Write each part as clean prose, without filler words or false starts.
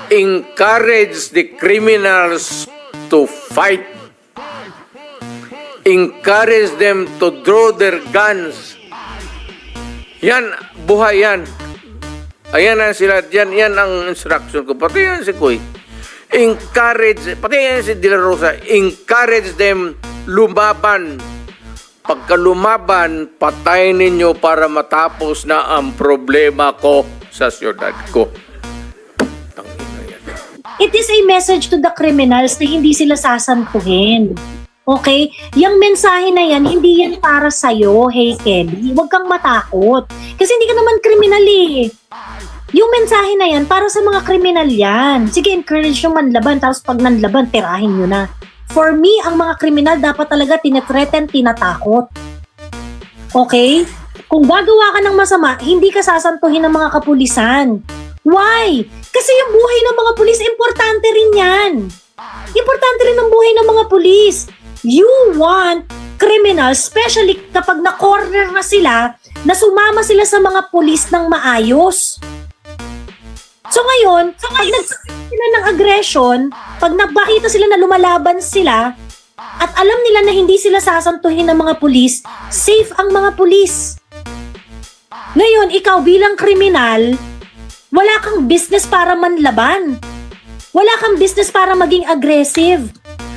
encourage the criminals to fight, encourage them to draw their guns. Yan, buhay yan. Ayan ang sila, yan ang instruction ko. Pati yan si Kuy. Encourage, pati yan si De La Rosa, encourage them lumaban. Pagka lumaban, patayin ninyo para matapos na ang problema ko sa siyudad ko. It is a message to the criminals na hindi sila sasantuhin. Okay? Yung mensahe na yan, hindi yan para sa'yo, hey Kelly. Huwag kang matakot. Kasi hindi ka naman kriminal eh. Yung mensahe na yan, para sa mga kriminal yan. Sige, encourage yung manlaban, tapos pag nanlaban, tirahin nyo na. For me, ang mga kriminal dapat talaga tinethreaten, tinatakot. Okay? Kung gagawa ka ng masama, hindi ka sasantuhin ng mga kapulisan. Why? Kasi yung buhay ng mga pulis, importante rin yan. Importante rin ang buhay ng mga pulis. You want criminals, especially kapag na-corner na sila, na sumama sila sa mga pulis ng maayos. So ngayon, pag nagsasabi sila ng aggression, pag nagpakita sila na lumalaban sila, at alam nila na hindi sila sasantuhin ng mga pulis, safe ang mga pulis. Ngayon, ikaw bilang kriminal, wala kang business para manlaban. Wala kang business para maging aggressive.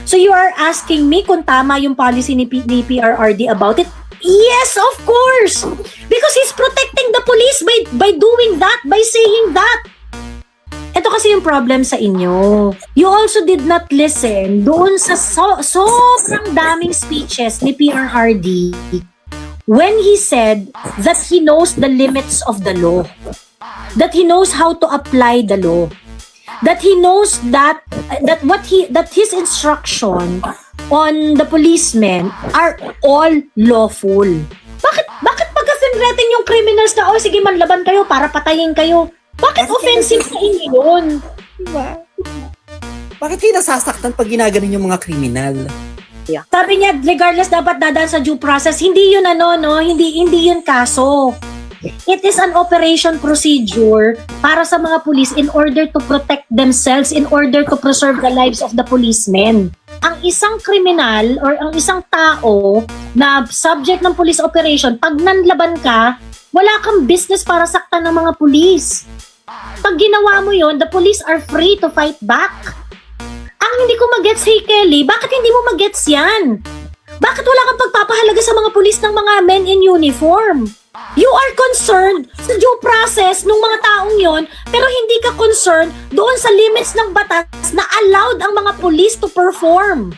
So you are asking me kung tama yung policy ni PRRD about it? Yes, of course! Because he's protecting the police by doing that, by saying that. Ito kasi yung problem sa inyo. You also did not listen doon sa sobrang daming speeches ni PRRD when he said that he knows the limits of the law, that he knows how to apply the law, that he knows that his instruction on the policemen are all lawful. Bakit pagka-threaten yung criminals na, sige manlaban kayo para patayin kayo? Bakit offensive sa inyo yun? Diba? Bakit kayo nasasaktan pag ginaganon yung mga kriminal? Yeah. Sabi niya, regardless dapat dadaan sa due process, hindi yun hindi yun kaso. It is an operation procedure para sa mga police in order to protect themselves, in order to preserve the lives of the policemen. Ang isang kriminal or ang isang tao na subject ng police operation, pag nanlaban ka, wala kang business para saktan ng mga police. Pag ginawa mo yon, the police are free to fight back. Ang hindi ko magets, hey Kelly, bakit hindi mo magets yan? Bakit wala kang pagpapahalaga sa mga police ng mga men in uniform? You are concerned sa due process ng mga taong yon, pero hindi ka concerned doon sa limits ng batas na allowed ang mga police to perform.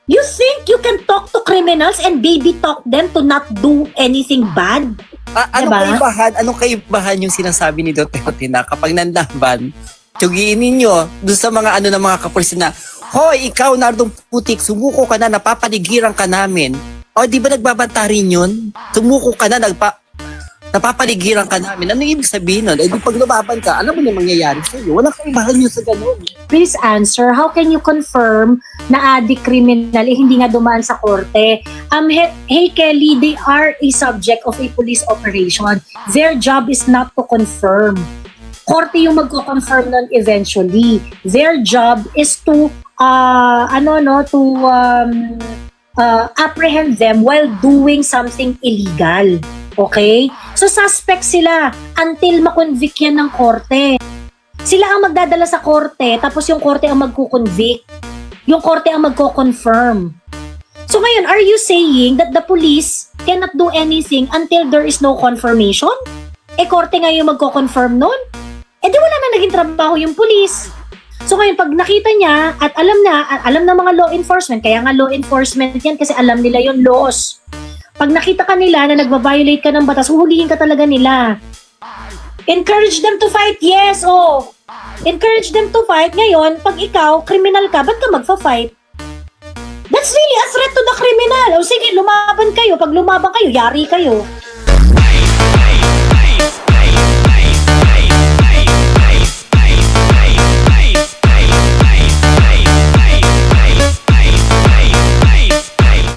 You think you can talk to criminals and baby talk them to not do anything bad? Anong kaibahan yung sinasabi ni Duterte na kapag nanlaban, tsugiin ninyo doon sa mga ng mga kapulisan na, hoy, ikaw Nardong Putik, sumuko ka na, napapaligiran ka namin. O, di ba nagbabanta rin yun? Sumuko ka na, napapaligiran ka namin. Ano ibig sabihin nun? Di pag lumaban ka, alam mo na mangyayari sa'yo. Walang kaibahan yun sa ganun. Please answer, how can you confirm na adik criminal hindi nga dumaan sa korte? Hey Kelly, they are a subject of a police operation. Their job is not to confirm. Korte yung magko-confirm nun eventually. Their job is to apprehend them while doing something illegal. Okay? So suspect sila until makonvict yan ng korte. Sila ang magdadala sa korte, tapos yung korte ang magkukonvict. Yung korte ang magko-confirm. So ngayon, are you saying that the police cannot do anything until there is no confirmation? Korte nga yung magko-confirm nun? Di wala na naging trabaho yung police. So ngayon, pag nakita niya at alam na mga law enforcement, kaya nga law enforcement yan kasi alam nila yung laws. Pag nakita ka nila na nagva-violate ka ng batas, huhulihin ka talaga nila. Encourage them to fight, yes, Encourage them to fight. Ngayon, pag ikaw, criminal ka, ba't ka magfa-fight? That's really a threat to the criminal. Sige, lumaban kayo. Pag lumaban kayo, yari kayo.